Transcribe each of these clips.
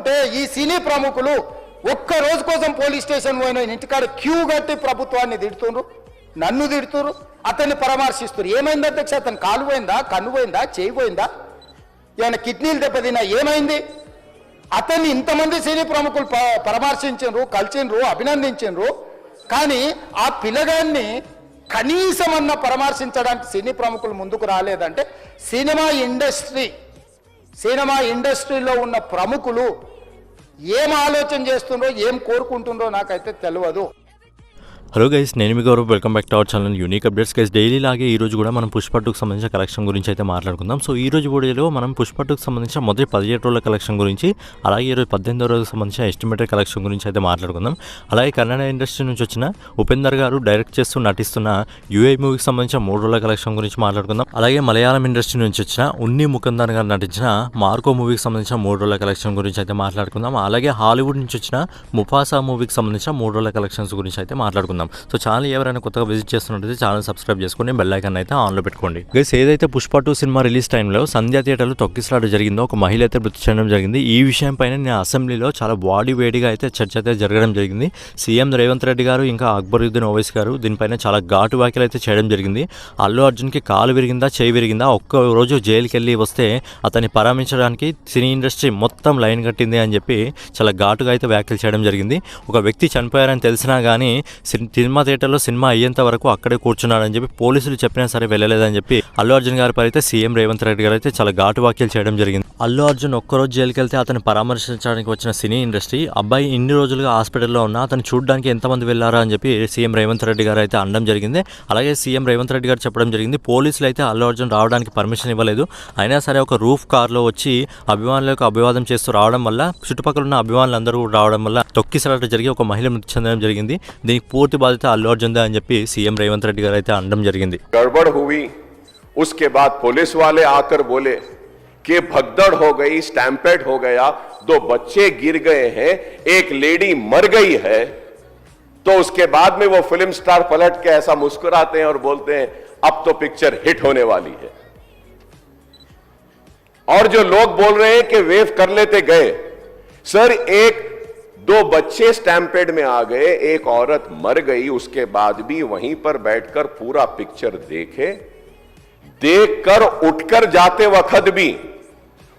ఉంటే ఈ సినీ ప్రముఖులు ఒక్క రోజు కోసం పోలీస్ స్టేషన్ పోయిన ఇంటికాడ క్యూ కట్టి ప్రభుత్వాన్ని తిడుతుండ్రు, నన్ను తిడుతురు, అతన్ని పరామర్శిస్తున్నారు. ఏమైంది అధ్యక్ష? అతను కాలు పోయిందా, కన్ను పోయిందా, చేయి పోయిందా, ఏమైనా కిడ్నీలు దెబ్బతిన్నా, ఏమైంది? అతన్ని ఇంతమంది సినీ ప్రముఖులు పరామర్శించరు, కలిసిండ్రు, అభినందించరు. కానీ ఆ పిల్లగాన్ని కనీసం అన్న పరామర్శించడానికి సినీ ప్రముఖులు ముందుకు రాలేదంటే సినిమా ఇండస్ట్రీలో ఉన్న ప్రముఖులు ఏం ఆలోచన చేస్తుండ్రో, ఏం కోరుకుంటుండ్రో నాకైతే తెలియదు. హలో గైస్, నేను మీ Gaurav. Welcome back to our channel unique updates. Guys, daily లాగే ఈ రోజు కూడా మనం పుష్ప 2కి సంబంధించిన కలెక్షన్ గురించి అయితే మాట్లాడుకుందాం. సో ఈ రోజు వీడియోలో మనం పుష్ప 2కి సంబంధించిన మొదటి 17 రోజుల కలెక్షన్ గురించి, అలాగే ఈరోజు 18వ రోజుకి సంబంధించిన ఎస్టిమేటెడ్ కలెక్షన్ గురించి అయితే మాట్లాడుకుందాం. అలాగే కన్నడ ఇండస్ట్రీ నుంచి వచ్చిన ఉపేందర్ గారు డైరెక్ట్ చేస్తూ నటిస్తున్న యూఐ మూవీకి సంబంధించిన 3 రోజుల కలెక్షన్ గురించి మాట్లాడుకుందాం. అలాగే మలయాళం ఇండస్ట్రీ నుంచి వచ్చిన ఉన్ని ముకుందన్ గారు నటించిన మార్కో మూవీకి సంబంధించిన 3 రోజుల కలెక్షన్ గురించి అయితే మాట్లాడుకుందాం. అలాగే హాలీవుడ్ నుంచి వచ్చిన ముఫాసా మూవీకి సంబంధించిన 3 రోజుల కలెక్షన్స్ గురించి అయితే మాట్లాడుకుందాం. సో ఛానల్ ఎవరైనా కొత్తగా విజిట్ చేస్తున్నట్లయితే ఛానల్ సబ్స్క్రైబ్ చేసుకుని బెల్ ఐకాన్ అయితే ఆన్లో పెట్టుకోండి. గైస్, ఏదైతే పుష్ప 2 సినిమా రిలీజ్ టైంలో సంధ్యా థియేటర్లో తొక్కిసలాట జరిగిందో, ఒక మహిళ అయితే మృతి చెందడం జరిగింది. ఈ విషయం పైన నేను అసెంబ్లీలో చాలా బాడీ వేడిగా అయితే చర్చ అయితే జరగడం జరిగింది. సీఎం రేవంత్ రెడ్డి గారు ఇంకా అక్బరుద్దీన్ ఓవైసీ గారు దీనిపైన చాలా ఘాటు వ్యాఖ్యలు అయితే చేయడం జరిగింది. అల్లు అర్జున్కి కాలు విరిగిందా, చేయి విరిగిందా, ఒక్క రోజు జైలుకి వెళ్ళి వస్తే అతన్ని పరామర్శించడానికి సినీ ఇండస్ట్రీ మొత్తం లైన్ కట్టింది అని చెప్పి చాలా ఘాటుగా అయితే వ్యాఖ్యలు చేయడం జరిగింది. ఒక వ్యక్తి చనిపోయారని తెలిసినా కానీ సినిమా థియేటర్లో సినిమా అయ్యేంత వరకు అక్కడే కూర్చున్నాడని చెప్పి పోలీసులు చెప్పినా సరే వెళ్ళలేదని చెప్పి అల్లు అర్జున్ గారి పై అయితే సీఎం రేవంత్ రెడ్డి గారు అయితే చాలా ఘాటు వ్యాఖ్యలు చేయడం జరిగింది. అల్లు అర్జున్ ఒక్కరోజు జైలుకి వెళ్తే అతను పరామర్శించడానికి వచ్చిన సినీ ఇండస్ట్రీ, అబ్బాయి ఇన్ని రోజులుగా హాస్పిటల్లో ఉన్నా అతను చూడడానికి ఎంతమంది వెళ్ళారా అని చెప్పి సీఎం రేవంత్ రెడ్డి గారు అయితే అనడం జరిగింది. అలాగే సీఎం రేవంత్ రెడ్డి గారు చెప్పడం జరిగింది, పోలీసులు అయితే అల్లు అర్జున్ రావడానికి పర్మిషన్ ఇవ్వలేదు, అయినా సరే ఒక రూఫ్ కార్లో వచ్చి అభిమానులకు అభివాదం చేస్తూ రావడం వల్ల, చుట్టుపక్కల ఉన్న అభిమానులందరూ రావడం వల్ల తొక్కిసలాట జరిగి ఒక మహిళ మృతి చెందడం జరిగింది. దీనికి పూర్తి బాధ్యత అల్లు అర్జున్ అని చెప్పి సీఎం రేవంత్ రెడ్డి గారు అయితే అనడం జరిగింది. गड़बड़ हुई, उसके बाद पुलिस वाले आकर बोले कि भगदड़ हो गई, स्टैम्पेड हो गया, 2 बच्चे गिर गए हैं, एक लेडी मर गई है. तो उसके बाद में वो फिल्म स्टार पलट के ऐसा मुस्कुराते हैं और बोलते हैं अब तो पिक्चर हिट होने वाली है. और जो लोग बोल रहे हैं कि वेव कर लेते गए, सर 2 बच्चे स्टैम्पेड में आ गए, एक औरत मर गई, उसके बाद भी वहीं पर बैठकर पूरा पिक्चर देखकर उठकर जाते वक्त भी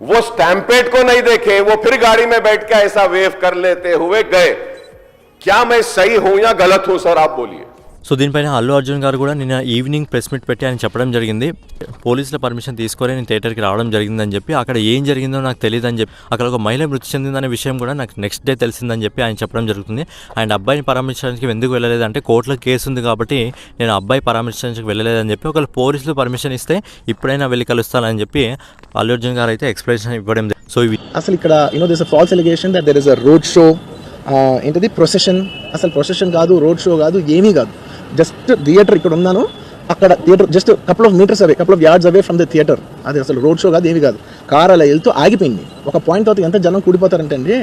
वो स्टैम्पेड को नहीं देखे, वो फिर गाड़ी में बैठ के ऐसा वेव कर लेते हुए गए. क्या मैं सही हूं या गलत हूं सर, आप बोलिए. సో దీనిపైన అల్లు అర్జున్ గారు కూడా నిన్న ఈవినింగ్ ప్రెస్ మీట్ పెట్టి ఆయన చెప్పడం జరిగింది, పోలీసుల పర్మిషన్ తీసుకొని నేను థియేటర్కి రావడం జరిగిందని చెప్పి, అక్కడ ఏం జరిగిందో నాకు తెలియదని చెప్పి, అక్కడ ఒక మహిళ మృతి చెందిందనే విషయం కూడా నాకు నెక్స్ట్ డే తెలిసిందని చెప్పి ఆయన చెప్పడం జరుగుతుంది. అండ్ అబ్బాయిని పరామర్శించడానికి ఎందుకు వెళ్ళలేదంటే కోర్టులో కేసు ఉంది కాబట్టి నేను అబ్బాయి పరామర్శించడానికి వెళ్ళలేదని చెప్పి, ఒకవేళ పోలీసులు పర్మిషన్ ఇస్తే ఇప్పుడైనా వెళ్ళి కలుస్తానని చెప్పి అల్లు అర్జున్ గారు అయితే ఎక్స్ప్లెనేషన్ ఇవ్వడం. సో ఇవి అసలు ఇక్కడ this false allegation that there is a road show, ఏంటది ప్రొసెషన్, అసలు ప్రొసెషన్ కాదు, రోడ్ షో కాదు, ఏమీ కాదు. జస్ట్ థియేటర్ ఇక్కడ ఉన్నాను, అక్కడ theatre just couple of metres away, couple of yards away from the theatre. అది అసలు రోడ్ షో కాదు, ఏమి కాదు. కార్ అలా వెళ్తూ ఆగిపోయింది. ఒక పాయింట్ తర్వాత ఎంత జనం కూడిపోతారంటే అండి,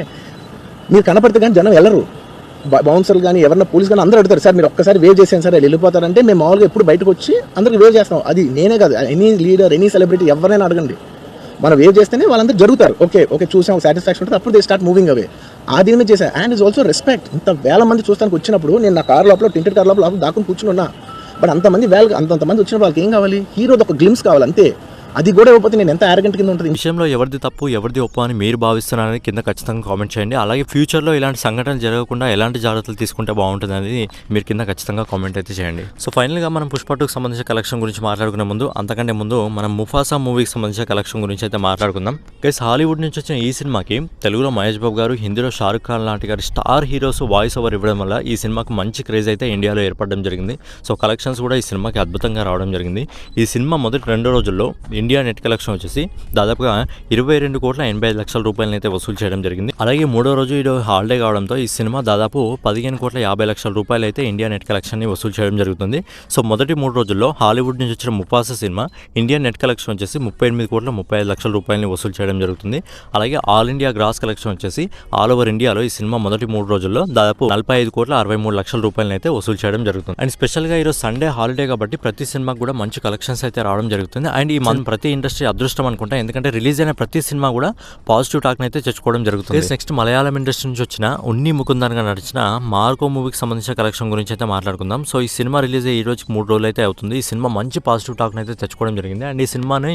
మీరు కనపడితే కానీ జనం వెళ్ళరు. బౌన్సర్లు కానీ ఎవరన్నా పోలీస్ కానీ అందరూ అడుగుతారు, సార్ మీరు ఒక్కసారి వేవ్ చేసాను సార్ వెళ్ళిపోతారంటే, మేము మామూలుగా ఎప్పుడు బయటకు వచ్చి అందరికి వేవ్ చేస్తాం. అది నేనే కాదు, ఎనీ లీడర్, ఎనీ సెలబ్రిటీ ఎవరైనా అడగండి, మనం వేవ్ చేస్తేనే వాళ్ళందరూ జరుగుతారు. ఓకే చూసాం, సాటిస్ఫాక్షన్ ఉంటుంది, అప్పుడు దే స్టార్ట్ మూవింగ్ అవే. ఆ దీని చేశాను. And is also respect. ఇంత వేల మంది చూస్తానికి వచ్చినప్పుడు నేను నా కార్ లోపల, టెంటెడ్ కార్ లోపల దాక్కుని కూర్చుని ఉన్నా. బట్ అంతమంది వచ్చినప్పుడు వాళ్ళకి ఏం కావాలి? హీరోది ఒక గ్లిమ్స్ కావాలి అంతే. అది కూడా ఇవ్వకపోతే నేను ఎంత ఆరగంట కింద ఉంటుంది. ఈ విషయంలో ఎవరిది తప్పు ఎవరిది ఒప్పు అని మీరు భావిస్తున్నారని కింద ఖచ్చితంగా కామెంట్ చేయండి. అలాగే ఫ్యూచర్లో ఇలాంటి సంఘటనలు జరగకుండా ఎలాంటి జాగ్రత్తలు తీసుకుంటే బాగుంటుంది అనేది మీరు కింద ఖచ్చితంగా కామెంట్ అయితే చేయండి. సో ఫైనల్గా మనం పుష్ప 2కి సంబంధించిన కలెక్షన్ గురించి మాట్లాడుకునే ముందు, అంతకంటే ముందు మనం ముఫాసా మూవీకి సంబంధించిన కలెక్షన్ గురించి అయితే మాట్లాడుకుందాం. గైస్, హాలీవుడ్ నుంచి వచ్చిన ఈ సినిమాకి తెలుగులో మహేష్ బాబు గారు, హిందీలో షారుఖ్ ఖాన్ లాంటి గారు స్టార్ హీరోస్ వాయిస్ ఓవర్ ఇవ్వడం వల్ల ఈ సినిమాకి మంచి క్రేజ్ అయితే ఇండియాలో ఏర్పడడం జరిగింది. సో కలెక్షన్స్ కూడా ఈ సినిమాకి అద్భుతంగా రావడం జరిగింది. ఈ సినిమా మొదటి 2 రోజుల్లో ఇండియా నెట్ కలెక్షన్ వచ్చేసి దాదాపుగా 22,85,00,000 రూపాయలను అయితే వసూలు చేయడం జరిగింది. అలాగే 3వ రోజు ఈరోజు హాలిడే కావడంతో ఈ సినిమా దాదాపు 15,50,00,000 రూపాయలు అయితే ఇండియా నెట్ కలెక్షన్ని వసూలు చేయడం జరుగుతుంది. సో మొదటి 3 రోజుల్లో హాలీవుడ్ నుంచి వచ్చిన Mufasa cinema India net collection వచ్చేసి 38,35,00,000 రూపాయలని వసూలు చేయడం జరుగుతుంది. అలాగే ఆల్ ఇండియా గ్రాస్ కలెక్షన్ వచ్చేసి ఆల్ ఓవర్ ఇండియాలో ఈ సినిమా మొదటి 3 రోజుల్లో దాదాపు 45,63,00,000 రూపాయలను అయితే వసూలు చేయడం జరుగుతుంది. అండ్ స్పెషల్గా ఈరోజు సండే హాలిడే కాబట్టి ప్రతి సినిమాకి కూడా మంచి కలెక్షన్స్ అయితే రావడం జరుగుతుంది. అండ్ ఈ మంత్ ప్రతి ఇండస్ట్రీ అదృష్టం అనుకుంటా, ఎందుకంటే రిలీజ్ అయిన ప్రతి సినిమా కూడా పాజిటివ్ టాక్ని అయితే తెచ్చుకోవడం జరుగుతుంది. నెక్స్ట్ మలయాళం ఇండస్ట్రీ నుంచి వచ్చిన ఉన్ని ముకుందన్గా నడిచిన మార్కో మూవీకి సంబంధించిన కలెక్షన్ గురించి అయితే మాట్లాడుకుందాం. సో ఈ సినిమా రిలీజ్ అయ్యి ఈ రోజుకి 3 రోజులు అయితే అవుతుంది. ఈ సినిమా మంచి పాజిటివ్ టాక్ని అయితే తెచ్చుకోవడం జరిగింది. అండ్ ఈ సినిమాని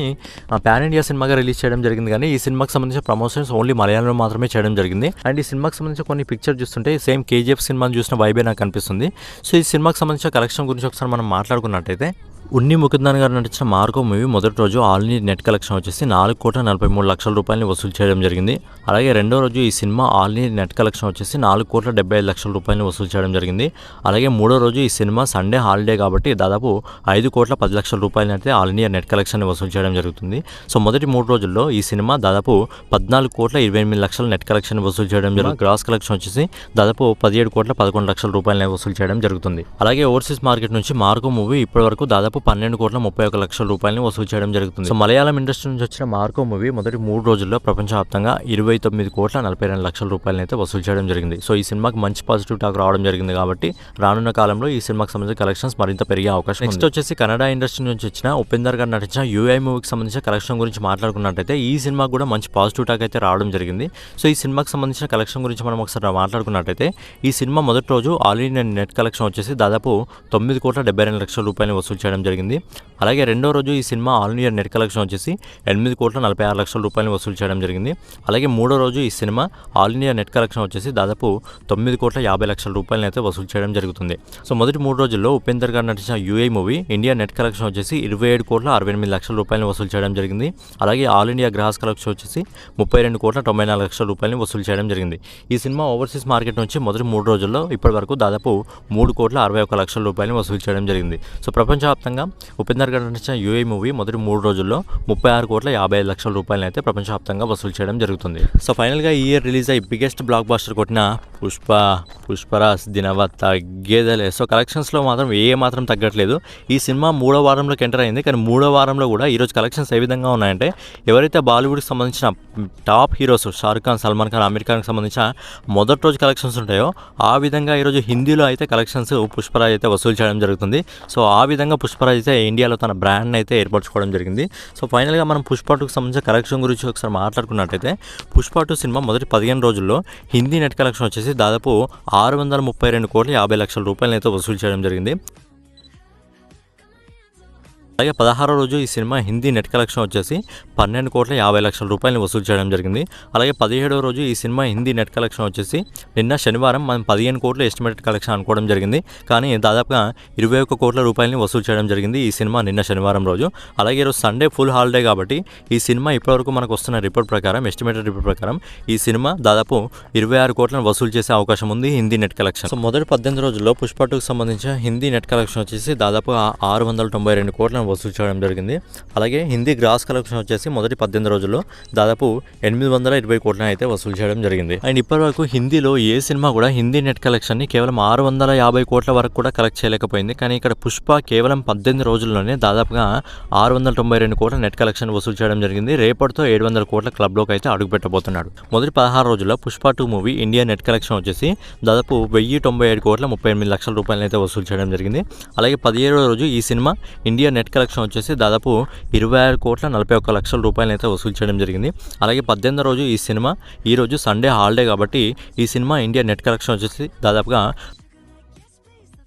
పాన్ ఇండియా సినిమాగా రిలీజ్ చేయడం జరిగింది, కానీ ఈ సినిమాకి సంబంధించిన ప్రమోషన్స్ ఓన్లీ మలయాళంలో మాత్రమే చేయడం జరిగింది. అండ్ ఈ సినిమాకి సంబంధించిన కొన్ని పిక్చర్ చూస్తుంటే సేమ్ కేజీఎఫ్ సినిమాని చూసిన వైబే నాకు అనిపిస్తుంది. సో ఈ సినిమాకి సంబంధించిన కలెక్షన్ గురించి ఒకసారి మనం మాట్లాడుకున్నట్టయితే, ఉన్ని ముకుందన్ గారు నటించిన మార్కో మూవీ మొదటి రోజు ఆల్ ఇండియా నెట్ కలెక్షన్ వచ్చేసి 4,43,00,000 రూపాయలని వసూలు చేయడం జరిగింది. అలాగే రెండో రోజు ఈ cinema all India net collection వచ్చేసి 4,75,00,000 రూపాయలని వసూలు చేయడం జరిగింది. అలాగే మూడో రోజు ఈ సినిమా సండే హాలిడే కాబట్టి దాదాపు 5,10,00,000 రూపాయలని అయితే ఆల్ ఇండియా నెట్ కలెక్షన్ వసూలు చేయడం జరుగుతుంది. సో మొదటి 3 రోజుల్లో ఈ సినిమా దాదాపు 14,28,00,000 నెట్ కలెక్షన్ వసూలు చేయడం జరుగుతుంది. గ్రాస్ కలెక్షన్ వచ్చేసి దాదాపు 17,11,00,000 రూపాయలని వసూలు చేయడం జరుగుతుంది. అలాగే ఓవర్సీస్ మార్కెట్ నుంచి మార్కో మూవీ ఇప్పటివరకు దాదాపు 12,31,00,000 రూపాయలని వసూలు చేయడం జరుగుతుంది. సో మలయాళం ఇండస్ట్రీ నుంచి వచ్చిన మార్కో మూవీ మొదటి 3 రోజుల్లో ప్రపంచవ్యాప్తంగా 29,40,00,000 రూపాయలని అయితే వసూలు చేయడం జరిగింది. సో ఈ సినిమాకి మంచి పాజిటివ్ టాక్ రావడం జరిగింది కాబట్టి రానున్న కాలంలో ఈ సినిమాకి సంబంధించిన కలెక్షన్స్ మరింత పెరిగే అవకాశం ఉంది. నెక్స్ట్ వచ్చేసి కన్నడ ఇండస్ట్రీ నుంచి వచ్చిన ఉపేందర్ గారు నటించిన యూఐ మూవీకి సంబంధించిన కలెక్షన్ గురించి మాట్లాడుకున్నట్టయితే ఈ సినిమాకి కూడా మంచి పాజిటివ్ టాక్ అయితే రావడం జరిగింది. సో ఈ సినిమాకి సంబంధించిన కలెక్షన్ గురించి మనం ఒకసారి మాట్లాడుకున్నట్టయితే, ఈ సినిమా మొదటి రోజు ఆల్ ఇండియా నెట్ కలెక్షన్ వచ్చేసి దాదాపు 9,72,00,000 రూపాయలని వసూలు చేయడం జరిగింది. అలాగే రెండో రోజు ఈ cinema all India net collection వచ్చేసి 8,46,00,000 రూపాయలని వసూలు చేయడం జరిగింది. అలాగే మూడో రోజు ఈ cinema all India net collection వచ్చేసి దాదాపు 9,50,00,000 రూపాయలని అయితే వసూలు చేయడం జరుగుతుంది. సో మొదటి 3 రోజుల్లో ఉపేందర్ గారు నటించిన UI movie India net collection వచ్చేసి 27,68,00,000 రూపాయలని వసూలు చేయడం జరిగింది. అలాగే ఆల్ ఇండియా గ్రాస్ కలెక్షన్ వచ్చేసి 32,94,00,000 రూపాయలని వసూలు చేయడం జరిగింది. ఈ సినిమా ఓవర్సీస్ మార్కెట్ నుంచి మొదటి 3 రోజుల్లో ఇప్పటి వరకు దాదాపు 3,61,00,000 రూపాయలని వసూలు చేయడం జరిగింది. సో ప్రపంచవ్యాప్తంగా ఉపేందర్ గారు నటించిన యూఐ మూవీ మొదటి 3 రోజుల్లో 36,55,00,000 రూపాయలని అయితే ప్రపంచవ్యాప్తంగా వసూలు చేయడం జరుగుతుంది. సో ఫైనల్గా ఈ ఇయర్ రిలీజ్ అయ్యి బిగ్గెస్ట్ బ్లాక్ బాస్టర్ కొట్టిన పుష్పరాజ్ దినవత్ తగ్గేదలే. సో కలెక్షన్స్లో మాత్రం మాత్రం తగ్గట్లేదు. ఈ సినిమా 3వ వారంలోకి ఎంటర్ అయింది, కానీ 3వ వారంలో కూడా ఈరోజు కలెక్షన్స్ ఏ విధంగా ఉన్నాయంటే, ఎవరైతే బాలీవుడ్కి సంబంధించిన టాప్ హీరోస్ షారుఖ్ ఖాన్, సల్మాన్ ఖాన్, అమీర్ ఖాన్కి సంబంధించిన మొదటి రోజు కలెక్షన్స్ ఉంటాయో ఆ విధంగా ఈరోజు హిందీలో అయితే కలెక్షన్స్ పుష్పరాజ్ అయితే వసూలు చేయడం జరుగుతుంది. సో ఆ విధంగా పుష్పరాజ్ అయితే ఇండియాలో తన బ్రాండ్ని అయితే ఏర్పరచుకోవడం జరిగింది. సో ఫైనల్గా మనం పుష్ప 2కి సంబంధించిన కలెక్షన్ గురించి ఒకసారి మాట్లాడుకున్నట్టయితే, పుష్ప 2 సినిమా మొదటి 15 రోజుల్లో హిందీ నెట్ కలెక్షన్ వచ్చేసి దాదాపు 632,50,00,000 రూపాయలని అయితే వసూలు చేయడం జరిగింది. అలాగే 16వ రోజు ఈ సినిమా హిందీ నెట్ కలెక్షన్ వచ్చేసి 12,50,00,000 రూపాయలని వసూలు చేయడం జరిగింది. అలాగే 17వ రోజు ఈ సినిమా హిందీ నెట్ కలెక్షన్ వచ్చేసి నిన్న శనివారం మనం 15 కోట్ల ఎస్టిమేటెడ్ కలెక్షన్ అనుకోవడం జరిగింది, కానీ దాదాపుగా 21 కోట్ల రూపాయలని వసూలు చేయడం జరిగింది ఈ సినిమా నిన్న శనివారం రోజు. అలాగే ఈరోజు సండే ఫుల్ హాలిడే కాబట్టి ఈ సినిమా ఇప్పటివరకు మనకు వస్తున్న రిపోర్ట్ ప్రకారం, ఎస్టిమేటెడ్ రిపోర్ట్ ప్రకారం ఈ సినిమా దాదాపు 26 కోట్లను వసూలు చేసే అవకాశం ఉంది హిందీ నెట్ కలెక్షన్. సో మొదటి 18 రోజుల్లో పుష్ప 2కి సంబంధించిన హిందీ నెట్ కలెక్షన్ వచ్చేసి దాదాపు 692 కోట్లను వసూలు చేయడం జరిగింది. అలాగే హిందీ గ్రాస్ కలెక్షన్ వచ్చేసి మొదటి 18 రోజుల్లో దాదాపు 820 కోట్లను అయితే వసూలు చేయడం జరిగింది. అండ్ ఇప్పటివరకు హిందీలో ఏ సినిమా కూడా హిందీ నెట్ కలెక్షన్ని కేవలం 650 కోట్ల వరకు కూడా కలెక్ట్ చేయలేకపోయింది, కానీ ఇక్కడ పుష్ప కేవలం 18 రోజుల్లోనే దాదాపుగా 692 కోట్ల నెట్ కలెక్షన్ వసూలు చేయడం జరిగింది. రేపటితో 700 కోట్ల క్లబ్లోకి అయితే అడుగుపెట్టబోతున్నాడు. మొదటి 16 రోజుల్లో Pushpa 2 movie India net collection వచ్చేసి దాదాపు 1,097,38,00,000 రూపాయలను అయితే వసూలు చేయడం జరిగింది. అలాగే 17వ రోజు ఈ సినిమా ఇండియా నెట్ కలెక్షన్ వచ్చేసి దాదాపు 26,41,00,000 రూపాయలను అయితే వసూలు చేయడం జరిగింది. అలాగే 18వ రోజు ఈ సినిమా ఈరోజు సండే హాలిడే కాబట్టి ఈ సినిమా ఇండియా నెట్ కలెక్షన్ వచ్చేసి దాదాపుగా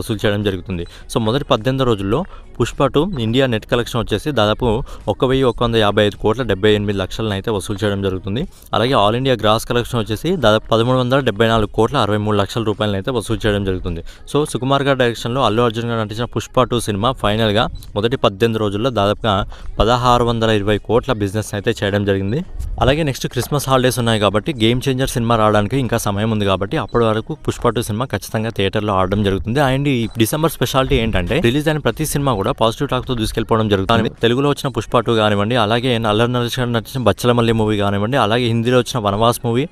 వసూలు చేయడం జరుగుతుంది. సో మొదటి 18 రోజుల్లో పుష్ప 2 ఇండియా నెట్ కలెక్షన్ వచ్చేసి దాదాపు 1,155 కోట్ల 78 లక్షలను అయితే వసూలు చేయడం జరుగుతుంది. అలాగే ఆల్ ఇండియా గ్రాస్ కలెక్షన్ వచ్చేసి దాదాపు 1,374 కోట్ల 63 లక్షల రూపాయలను అయితే వసూలు చేయడం జరుగుతుంది. సో సుకుమార్ గారి డైరెక్షన్లో అల్లు అర్జున్ గారు నటించిన పుష్ప 2 సినిమా ఫైనల్గా మొదటి 18 రోజుల్లో దాదాపుగా 1,620 కోట్ల బిజినెస్ అయితే చేయడం జరిగింది. అలాగే నెక్స్ట్ క్రిస్మస్ హాలిడేస్ ఉన్నాయి కాబట్టి గేమ్ చేంజర్ సినిమా రావడానికి ఇంకా సమయం ఉంది కాబట్టి అప్పటి వరకు పుష్ప 2 సినిమా ఖచ్చితంగా థియేటర్లో ఆడడం జరుగుతుంది. అండ్ ఈ డిసెంబర్ స్పెషాలిటీ ఏంటంటే రిలీజ్ అయిన ప్రతి సినిమా కూడా పాజిటివ్ టాక్ తో దూసుకెళ్ళిపోవడం జరుగుతుంది. తెలుగులో వచ్చిన పుష్ప 2 కానివ్వండి, అలాగే అల్లరి నరేష్ గారు నటించిన బచ్చలమల్లి మూవీ కానివ్వండి, అలాగే హిందీలో వచ్చిన వనవాస్ మూవీ,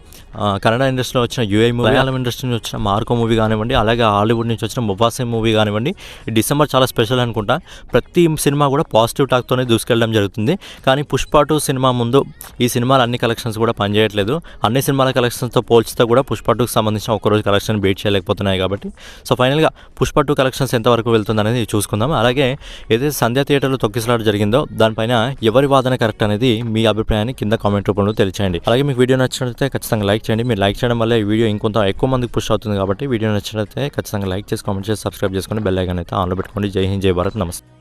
కన్నడ ఇండస్ట్రీలో వచ్చిన యూఐ మూవీ, మలయాళం ఇండస్ట్రీ నుంచి వచ్చిన మార్కో మూవీ కానివ్వండి, అలాగే హాలీవుడ్ నుంచి వచ్చిన ముఫాసా మూవీ కానివ్వండి, ఈ డిసెంబర్ చాలా స్పెషల్ అనుకుంటా. ప్రతి సినిమా కూడా పాజిటివ్ టాక్తోనే దూసుకెళ్ళడం జరుగుతుంది. కానీ పుష్ప 2 సినిమా ముందు ఈ సినిమాలు అన్ని కలెక్షన్స్ కూడా పనిచేయట్లేదు. అన్ని సినిమాల కలెక్షన్స్తో పోల్చితే కూడా పుష్ప 2కి సంబంధించిన ఒకరోజు కలెక్షన్ బీట్ చేయలేకపోతున్నాయి కాబట్టి సో ఫైనల్గా పుష్ప 2 కలెక్షన్స్ ఎంతవరకు వెళ్తుంది అనేది చూసుకుందాం. అలాగే ఏదైతే సంధ్యా థియేటర్లో తొక్కిసలాట జరిగిందో దానిపైన ఎవరి వాదన కరెక్ట్ అనేది మీ అభిప్రాయాన్ని కింద కామెంట్ రూపంలో తెలియచేయండి. అలాగే మీకు వీడియో నచ్చినట్లయితే ఖచ్చితంగా లైక్ చేయండి. మీరు లైక్ చేయడం వల్ల ఈ వీడియో ఇంకొంత ఎక్కువ మందికి పుష్ అవుతుంది కాబట్టి వీడియో నచ్చినట్లయితే ఖచ్చితంగా లైక్ చేసి కామెంట్ చేసి సబ్స్క్రైబ్ చేసుకొని బెల్ ఐకాన్ అయితే ఆన్లో పెట్టుకోండి. జై హింద్, జై భారత్, నమస్తే.